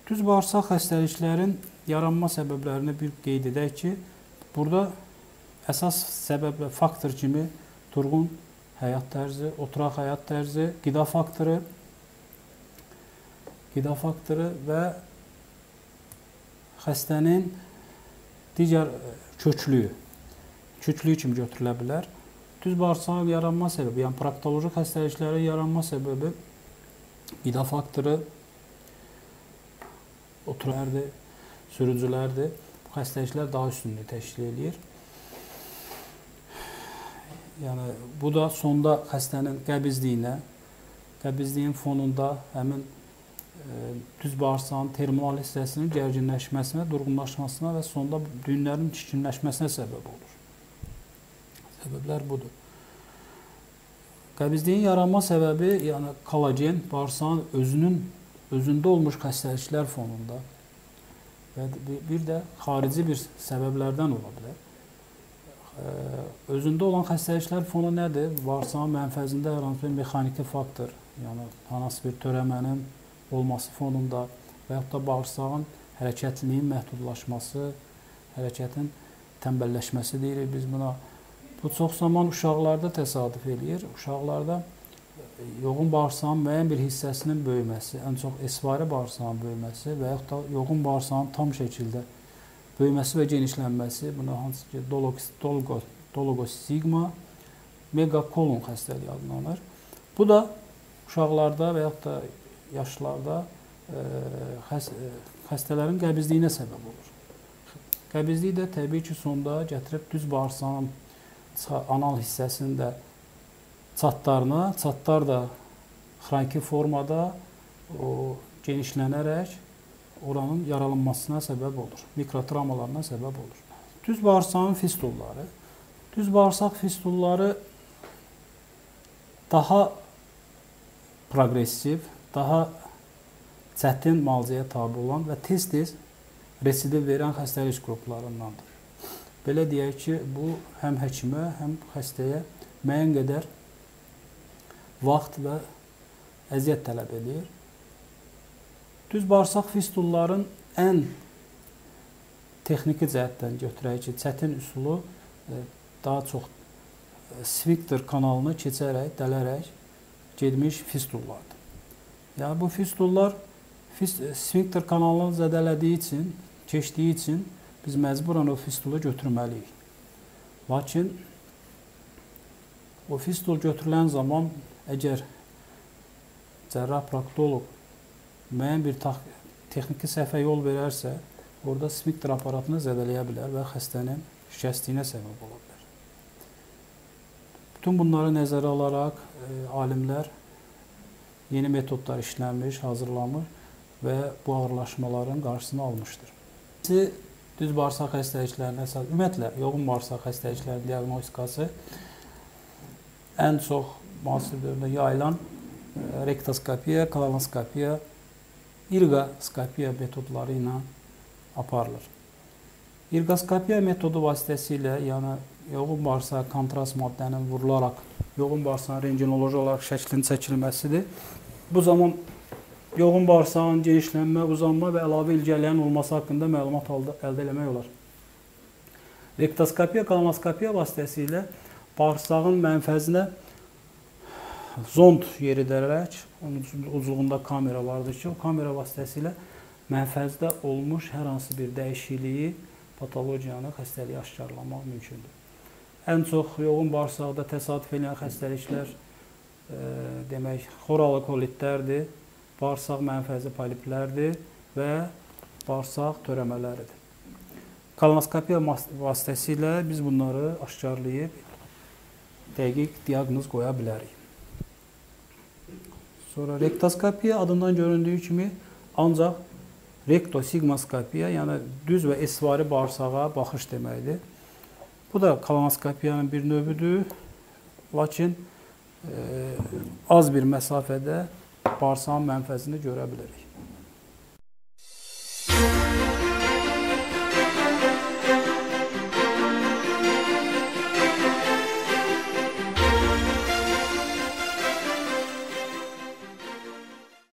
Düz bağırsaq xəstəliklərin yaranma səbəblərini bir qeyd edək ki, burada əsas səbəb və faktor kimi durğun həyat tərzi, oturaq həyat tərzi, qida faktoru və xəstənin digər köklüyü kimi götürülə bilər. Düz bağırsağın yaranma səbəbi, yəni proktoloji xəstəliklərin yaranma səbəbi qida faktoru, oturaqdır, sürücülərdir. Bu xəstəliklər daha üstünlüyü təşkil edir. Yəni, bu da sonda xəstənin qəbizliyin fonunda həmin düz bağırsağın terminal hissəsinin gərginləşməsinə, durğunlaşmasına və sonda düyünlərin çirkinləşməsinə səbəb olur. Səbəblər budur. Qəbizliyin yaranma səbəbi, yəni kollagen, bağırsağın özündə olmuş xəstəliklər fonunda və bir də xarici bir səbəblərdən ola bilər. Özündə olan xəstəliklər fonu nədir? Bağırsağın mənfəzində hər hansı bir mexaniki faktor, yəni hansı bir törəmənin olması fonunda və yaxud da bağırsağın hərəkətliliyin məhdudlaşması, hərəkətin tənbəlləşməsi deyirik biz buna. Bu çox zaman uşaqlarda təsadüf eləyir. Uşaqlarda yoğun bağırsağın müəyyən bir hissəsinin böyüməsi, ən çox esvari bağırsağın böyüməsi və yaxud da yoğun bağırsağın tam şəkildə böyüməsi və genişlənməsi, buna hansı ki dologosigma, megakolon xəstəliyi adlanır. Bu da uşaqlarda və yaxud da yaşlılarda xəstələrin qəbizliyinə səbəb olur. Qəbizlik də təbii ki, sonda gətirib düz bağırsağın anal hissəsində çatlar da xroniki formada genişlənərək oranın yaralanmasına səbəb olur, mikrotravmalarına səbəb olur. Düz bağırsağın fistulları. Düz bağırsaq fistulları daha progressiv, daha çətin müalicəyə tabi olan və tez-tez residiv verən xəstəlik qruplarındandır. Belə deyək ki, bu həm həkimə, həm xəstəyə müəyyən qədər vaxt və əziyyət tələb edir. Düz bağırsaq fistulların ən texniki cəhətdən götürək ki, çətin üsulu daha çox sfinkter kanalını keçərək, dələrək gedmiş fistullardır. Yəni, bu fistullar sfinkter kanalını zədələdiyi üçün, keçdiyi üçün biz məcburan o fistulu götürməliyik. Lakin o fistul götürülən zaman əgər cərrah-proktolog müəyyən bir texniki səhvə yol verərsə, orada sfinkter aparatını zədələyə bilər və xəstənin şikəstliyinə səbəb ola bilər. Bütün bunları nəzərə alaraq alimlər yeni metodlar işlənmiş, hazırlanmış və bu ağırlaşmaların qarşısını almışdır. Düz bağırsaq xəstəliklərinin əsas, ümumiyyətlə, yoğun bağırsaq xəstəliklərinin diaqnostikası ən çox müasir dövrdə yayılan rektoskopiya, kolonoskopiya, irqoskopiya metodları ilə aparılır. İrqoskopiya metodu vasitəsilə, yəni yoğun bağırsaq kontrast maddənin vurularaq yoğun bağırsağın rengenoloji olaraq şəklinin çəkilməsidir. Bu zaman yoğun bağırsağın genişlənmə, uzanma və əlavə ilgəliyinin olması haqqında məlumat əldə etmək olar. Rektoskopiya, kolonoskopiya vasitəsilə bağırsağın mənfəzinə zond yeridərək, onun ucluğunda kamera vardır ki, o kamera vasitəsilə mənfəzdə olmuş hər hansı bir dəyişikliyi, patologiyanı, xəstəliyi aşkarlamaq mümkündür. Ən çox yoğun bağırsaqda təsadüf edən xəstəliklər demək, xoralı kolitlərdir, bağırsaq mənfəzi poliplərdir və bağırsaq törəmələridir. Kolonoskopiya vasitəsilə biz bunları aşkarlayıb dəqiq diaqnoz qoya bilərik. Sonra rektoskopiya adından göründüyü kimi ancaq rektosigmoskopiya, yəni düz və esvari bağırsağa baxış deməkdir. Bu da kolonoskopiyanın bir növüdür, lakin az bir məsafədə bağırsağın mənfəzini görə bilərik.